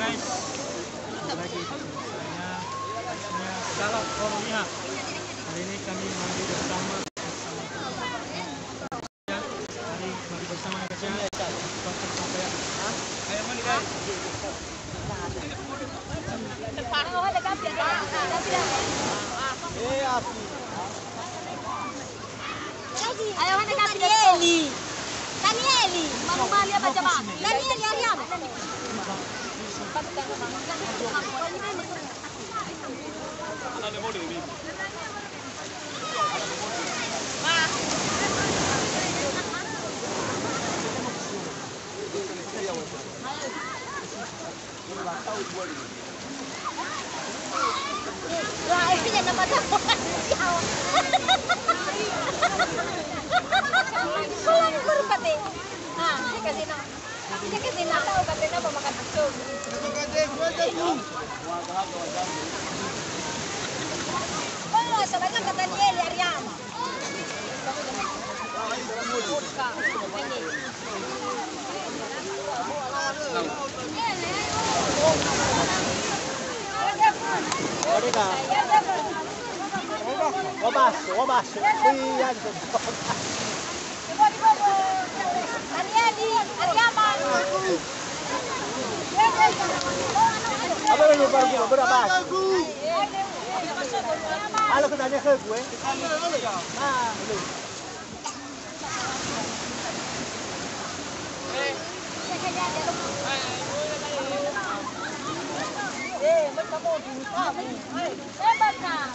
guys. Lagi saya segala Ormiha. Hari ini kami mandi bersama mari bersama saja. Sampai ayo mandi guys. Ayo mana Danieli. Danieli, mau mali apa coba? Danieli Ariana. Wah, ini jangan macam pulang kurpat eh. Ah, dia kasi na tahu kasi na makan asam. Oh, sebenarnya kata dia Ariana. Ho basso, qui anche Danieli, Ariana. Apa lu baru berapa? Halo ke tanya ke gue. Ah, lu. Kamu gini kamu. Hebat nah.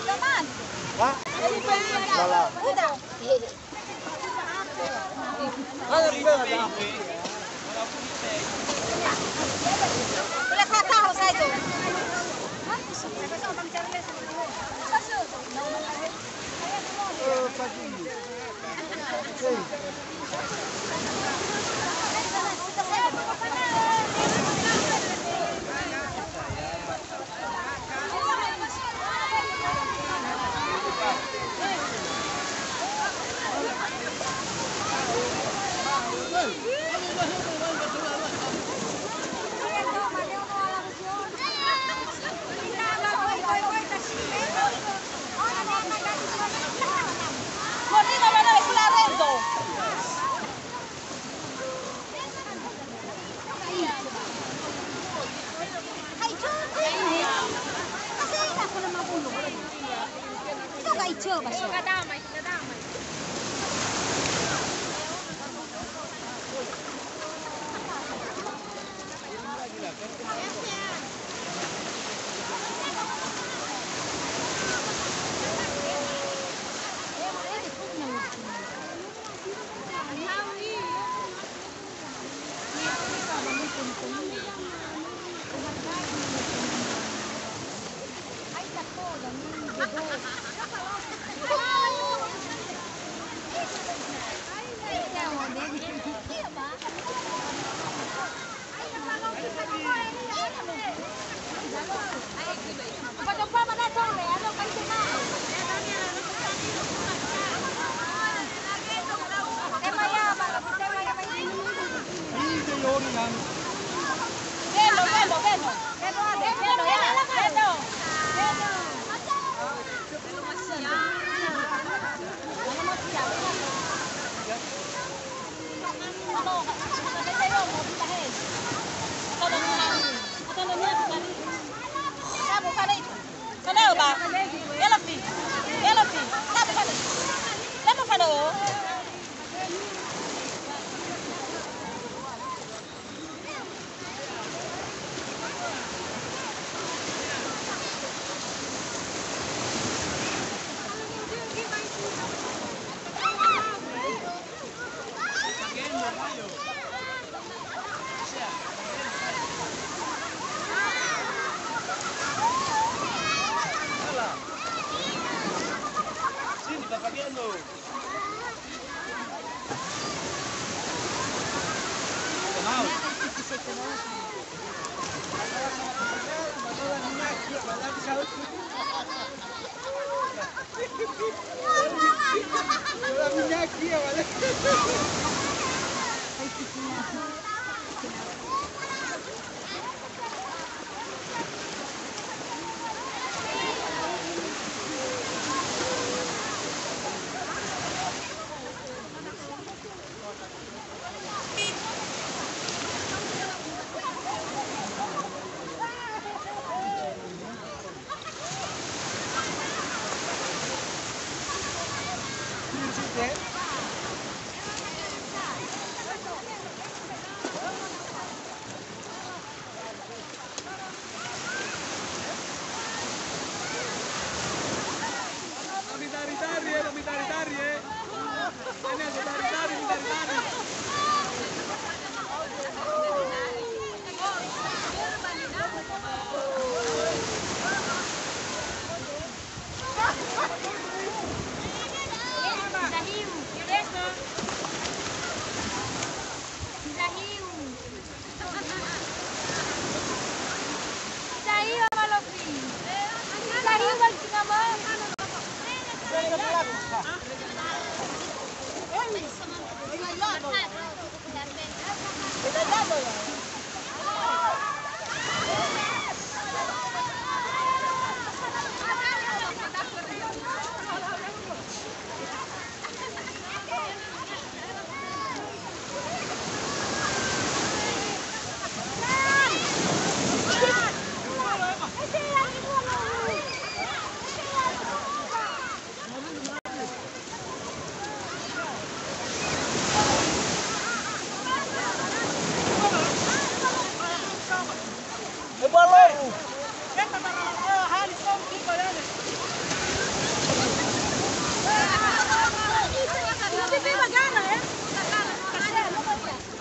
Teman. Hah? Salah. Udah. Ada ada. Boleh kata harus saya itu. Coba sih. Enggak damai, enggak damai.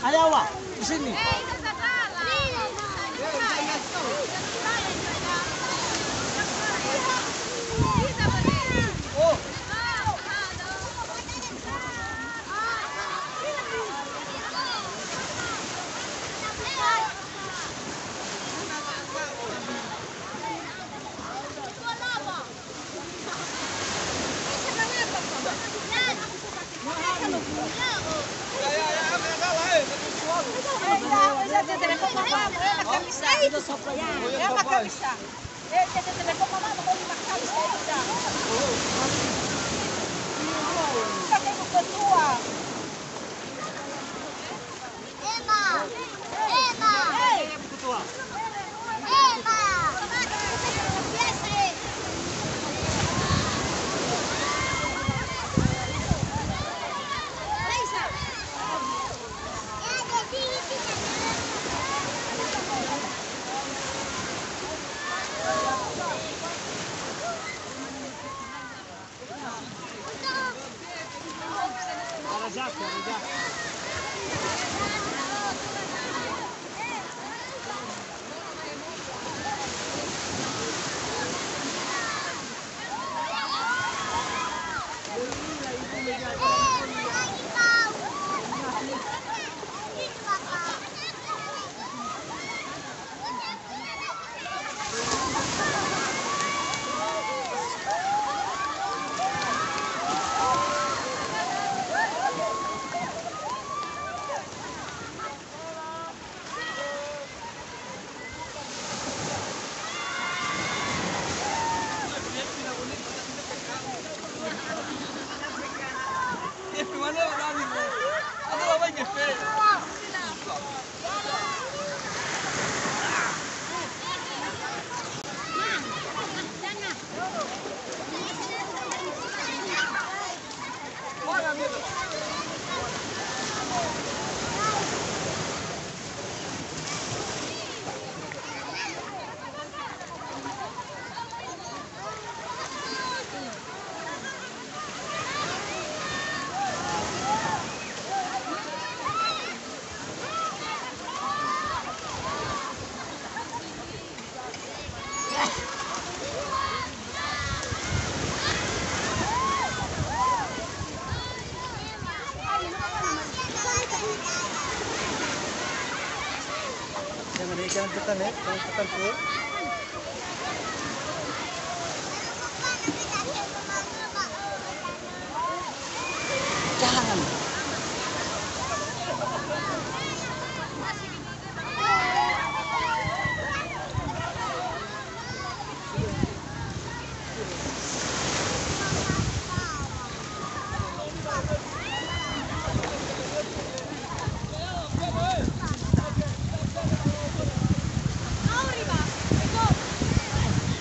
Ayawa, di sini. Jangan tekan ya, jangan tekan full. Jangan.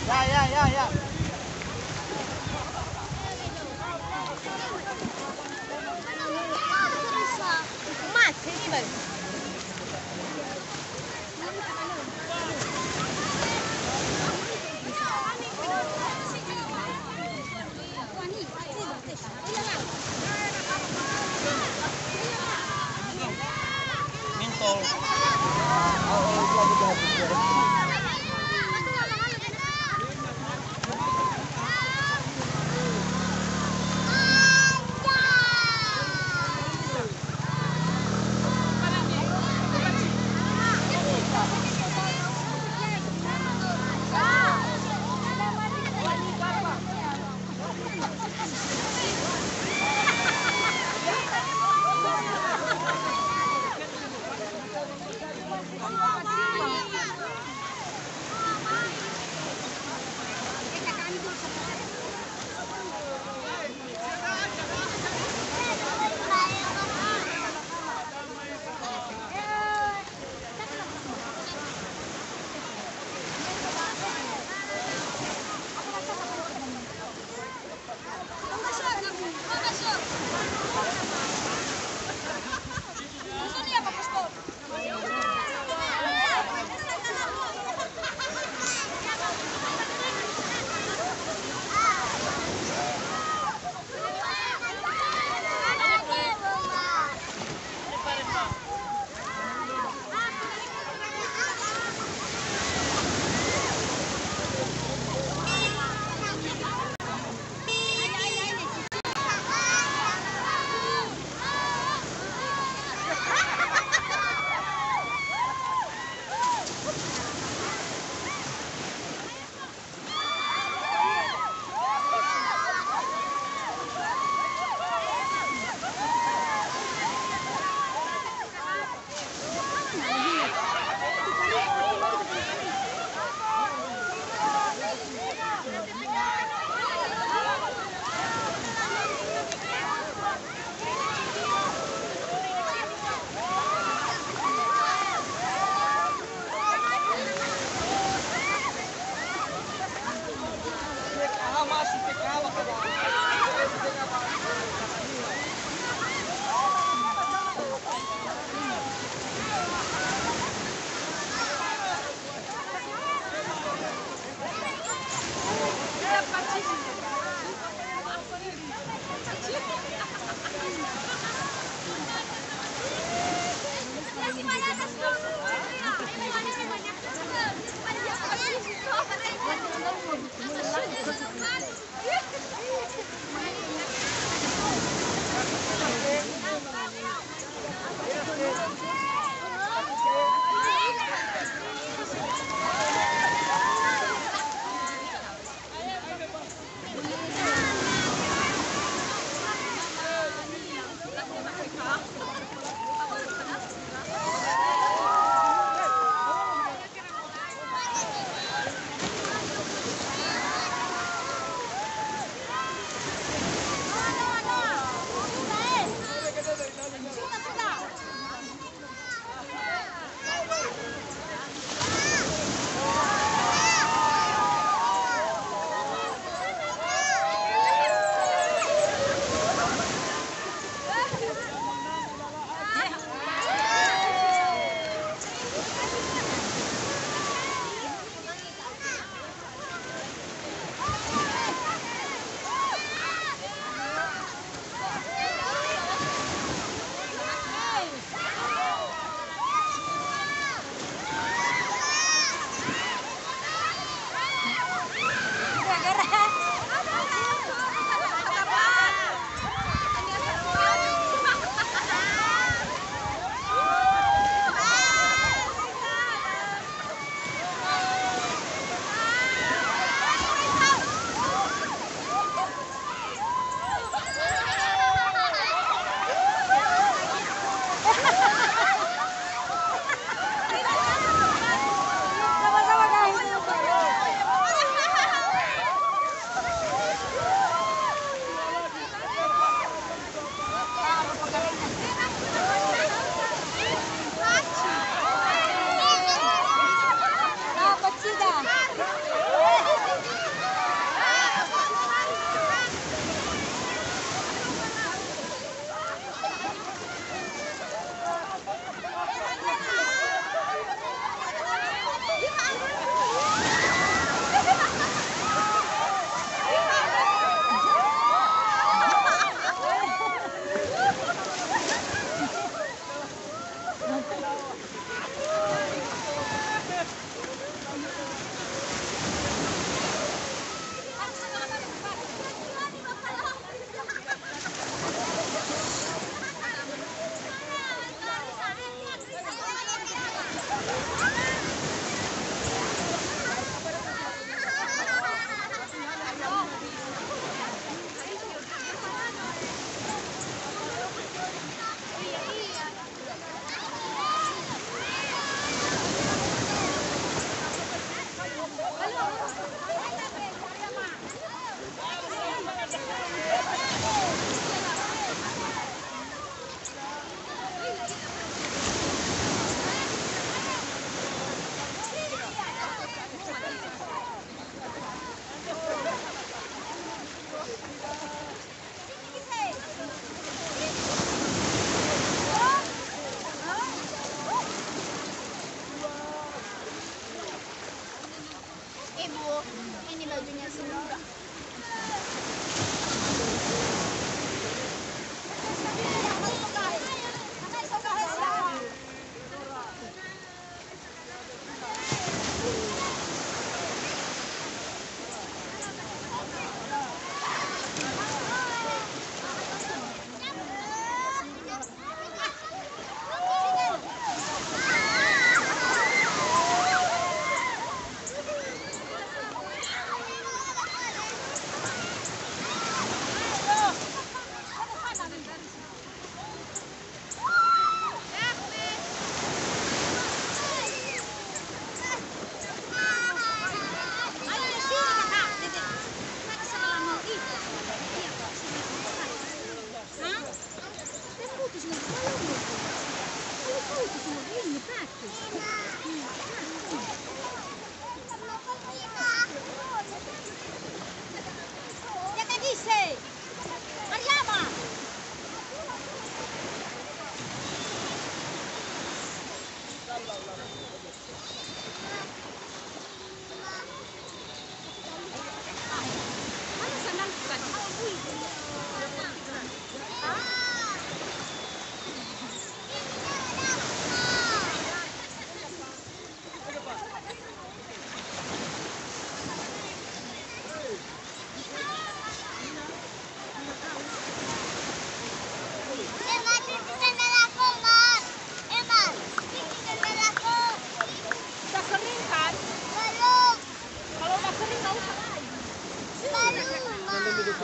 Ya. Mati ni baru. Mintol.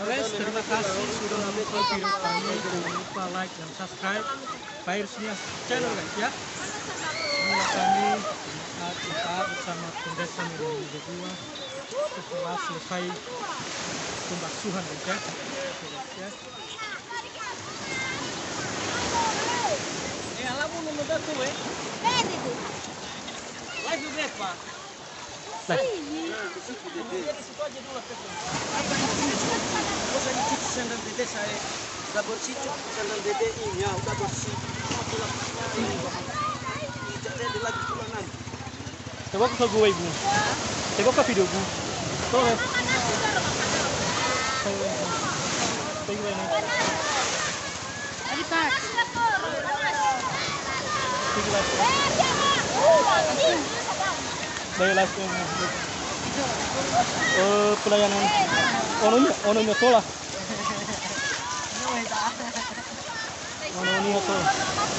Guys, terima kasih sudah menonton video kami. Jangan lupa like dan subscribe Pairsnia channel guys ya. Inilah kami saat bersama pendeta Medan Liga 2 setelah selesai pembasuhan guys ya. Oke, guys, ya. alam mo naman daw eh. Pwede din. Live yung break pa. Cosa di cici sandal dede saya da borsito sandal dede ini ya udah bersih tulak ini tidak ada lagi tulanan. Coba ke gue ibu. Coba ke video gue. Tuh. Tinggal ini. Ada tak? Baiklah, pelayanan ononya tola. Ononya tola.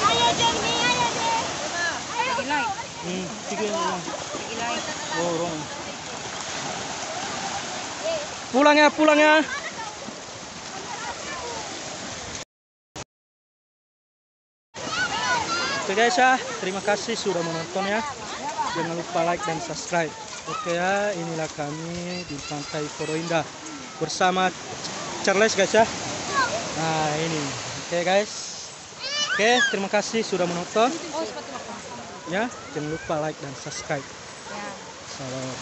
Ayo Jenny, ayo deh. Lagi like. Tiga orang. Lagi like. Oh, orang. Pulang ya. Oke guys ya, terima kasih sudah menonton ya. Jangan lupa like dan subscribe. Oke ya, inilah kami di Pantai Foroindah bersama Charles guys ya. Nah ini, oke guys. Oke, terima kasih sudah menonton. Ya, jangan lupa like dan subscribe. Salam.